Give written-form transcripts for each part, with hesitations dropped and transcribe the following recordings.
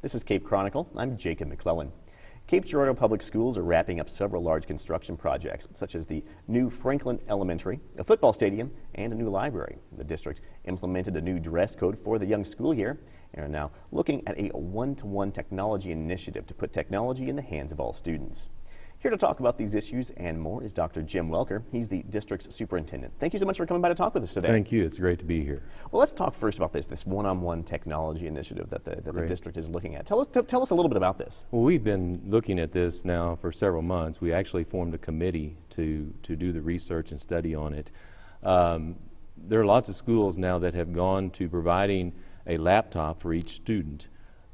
This is Cape Chronicle. I'm Jacob McClellan. Cape Girardeau Public Schools are wrapping up several large construction projects, such as the new Franklin Elementary, a football stadium, and a new library. The district implemented a new dress code for the young school year and are now looking at a one-to-one technology initiative to put technology in the hands of all students. Here to talk about these issues and more is Dr. Jim Welker. He's the district's superintendent. Thank you so much for coming by to talk with us today. Thank you. It's great to be here. Well, let's talk first about this one-on-one technology initiative that the district is looking at. Tell us a little bit about this. Well, we've been looking at this now for several months. We actually formed a committee to do the research and study on it. There are lots of schools now that have gone to providing a laptop for each student.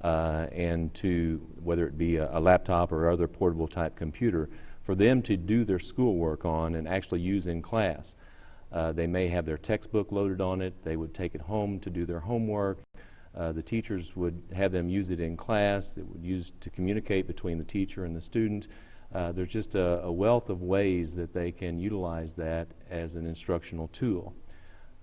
And to, whether it be a laptop or other portable type computer, for them to do their schoolwork on and actually use in class. They may have their textbook loaded on it. They would take it home to do their homework. The teachers would have them use it in class. It would use to communicate between the teacher and the student. There's just a wealth of ways that they can utilize that as an instructional tool.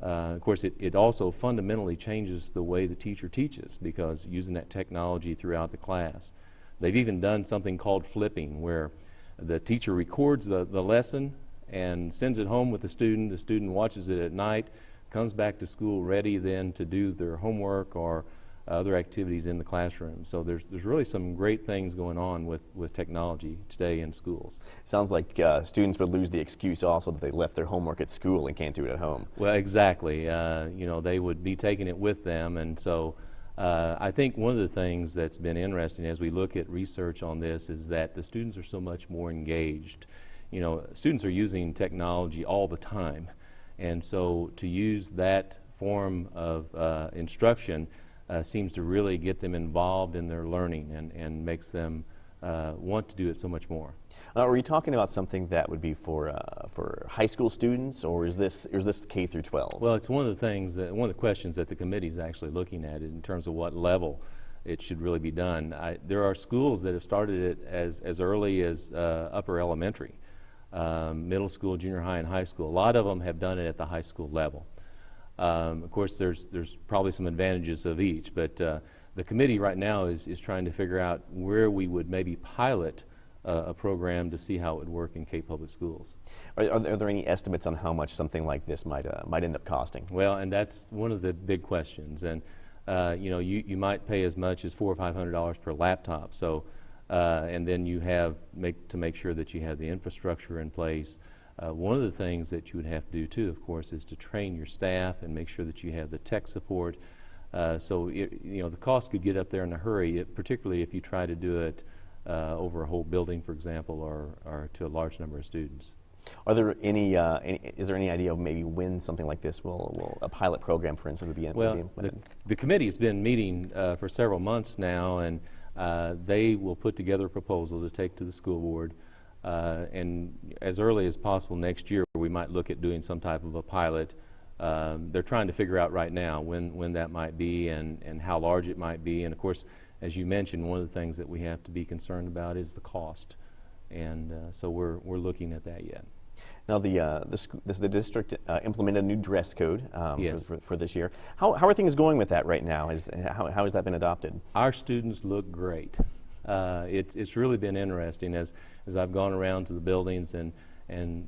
Of course, it also fundamentally changes the way the teacher teaches, because using that technology throughout the class. They've even done something called flipping, where the teacher records the lesson and sends it home with the student watches it at night, comes back to school ready then to do their homework or other activities in the classroom. So there's really some great things going on with technology today in schools. Sounds like students would lose the excuse also that they left their homework at school and can't do it at home. Well, exactly. You know, they would be taking it with them, and so I think one of the things that's been interesting as we look at research on this is that the students are so much more engaged. You know, students are using technology all the time, and so to use that form of instruction seems to really get them involved in their learning and makes them want to do it so much more. Are we talking about something that would be for high school students, or is this K through 12? Well, it's one of the things one of the questions that the committee is actually looking at in terms of what level it should really be done. There are schools that have started it as early as upper elementary, middle school, junior high, and high school. A lot of them have done it at the high school level. Of course, there's probably some advantages of each, but the committee right now is trying to figure out where we would maybe pilot a program to see how it would work in Cape Public Schools. Are there any estimates on how much something like this might end up costing? Well, and that's one of the big questions. And you know, you might pay as much as $400 or $500 per laptop. So, and then you have to make sure that you have the infrastructure in place. One of the things that you would have to do too, of course, is to train your staff and make sure that you have the tech support. So you know, the cost could get up there in a hurry, particularly if you try to do it over a whole building, for example, or to a large number of students. Are there is there any idea of maybe when something like this a pilot program, for instance, would be implemented? Well, the committee has been meeting for several months now, and they will put together a proposal to take to the school board. And as early as possible next year, we might look at doing some type of a pilot. They're trying to figure out right now when that might be and how large it might be. And of course, as you mentioned, one of the things that we have to be concerned about is the cost. And so we're looking at that yet. Now, the district implemented a new dress code yes. for this year. How are things going with that right now? How has that been adopted? Our students look great. It's really been interesting as I've gone around to the buildings and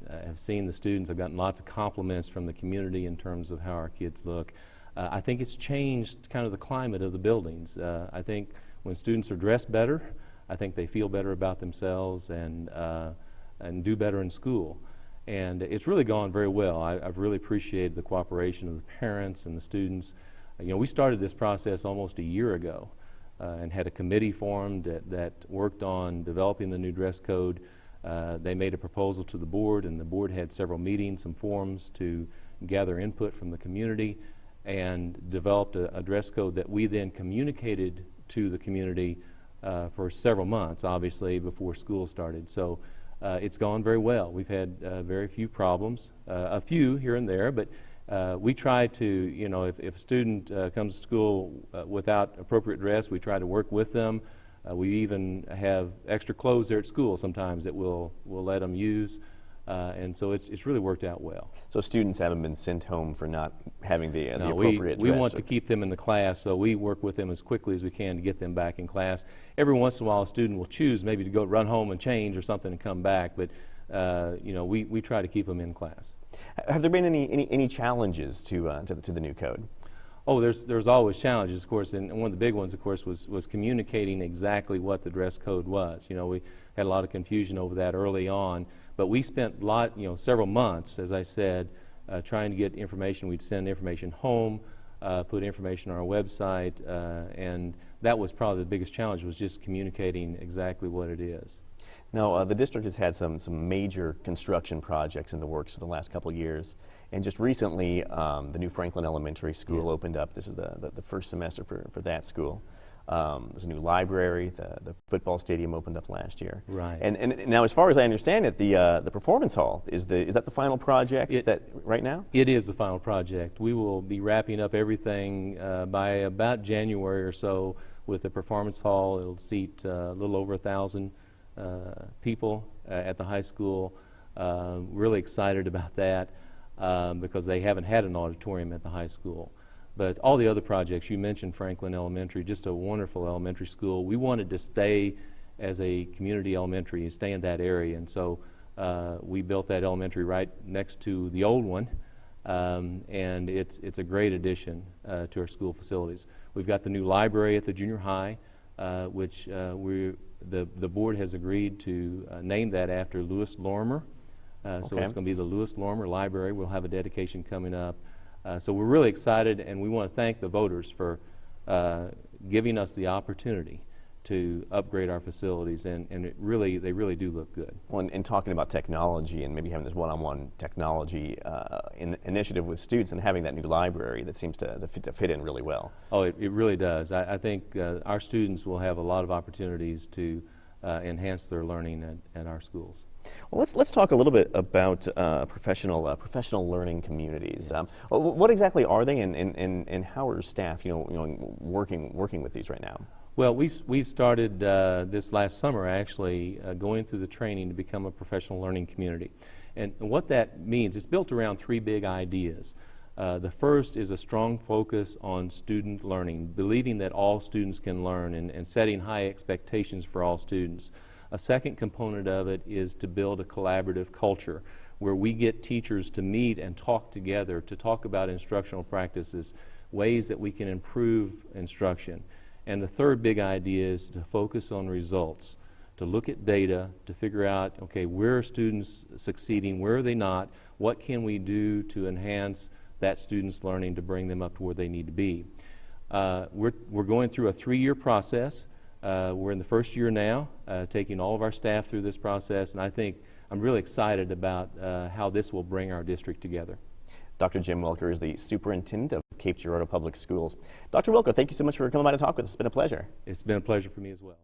have seen the students. I've gotten lots of compliments from the community in terms of how our kids look. I think it's changed kind of the climate of the buildings. I think when students are dressed better, I think they feel better about themselves and do better in school. And it's really gone very well. I've really appreciated the cooperation of the parents and the students. You know, we started this process almost a year ago. And had a committee formed that worked on developing the new dress code. They made a proposal to the board, and the board had several meetings, some forums to gather input from the community, and developed a dress code that we then communicated to the community for several months, obviously, before school started. So it's gone very well. We've had very few problems, a few here and there, but we try to, you know, if a student comes to school without appropriate dress, we try to work with them. We even have extra clothes there at school sometimes that we'll let them use. And so it's really worked out well. So students haven't been sent home for not having the No, appropriate we dress? want to keep them in the class, so we work with them as quickly as we can to get them back in class. Every once in a while, a student will choose maybe to go run home and change or something and come back, but you know, we try to keep them in class. Have there been any challenges to the new code? Oh, there's always challenges, of course, and one of the big ones, of course, was communicating exactly what the dress code was. You know, we had a lot of confusion over that early on, but we spent several months, as I said, trying to get information. We'd send information home, put information on our website, and that was probably the biggest challenge, was just communicating exactly what it is. Now, the district has had some major construction projects in the works for the last couple of years, and just recently the new Franklin Elementary School Yes. opened up. This is the first semester for that school. There's a new library. The football stadium opened up last year. Right. And now, as far as I understand it, the performance hall is that the final project right now? It is the final project. We will be wrapping up everything by about January or so with the performance hall. It'll seat a little over 1,000 people at the high school. Really excited about that because they haven't had an auditorium at the high school. But all the other projects, you mentioned Franklin Elementary, just a wonderful elementary school. We wanted to stay as a community elementary and stay in that area, and so we built that elementary right next to the old one, and it's a great addition to our school facilities. We've got the new library at the junior high, which the board has agreed to name that after Lewis Lorimer. So it's going to be the Lewis Lorimer Library. We'll have a dedication coming up. So we're really excited, and we want to thank the voters for giving us the opportunity to upgrade our facilities, and they really do look good. Well, and talking about technology and maybe having this one-on-one technology initiative with students and having that new library that seems to fit in really well. Oh, it really does. I think our students will have a lot of opportunities to enhance their learning at our schools. Well, let's talk a little bit about professional learning communities. Yes. What exactly are they, and how are staff working with these right now? Well, we've started this last summer actually going through the training to become a professional learning community, and what that means, it's built around three big ideas. The first is a strong focus on student learning, believing that all students can learn and setting high expectations for all students. A second component of it is to build a collaborative culture where we get teachers to meet and talk together to talk about instructional practices, ways that we can improve instruction. And the third big idea is to focus on results, to look at data, to figure out, okay, where are students succeeding, where are they not, what can we do to enhance that student's learning to bring them up to where they need to be. We're going through a 3-year process. We're in the first year now, taking all of our staff through this process, and I think I'm really excited about how this will bring our district together. Dr. Jim Welker is the Superintendent of Cape Girardeau Public Schools. Dr. Welker, thank you so much for coming by to talk with us. It's been a pleasure. It's been a pleasure for me as well.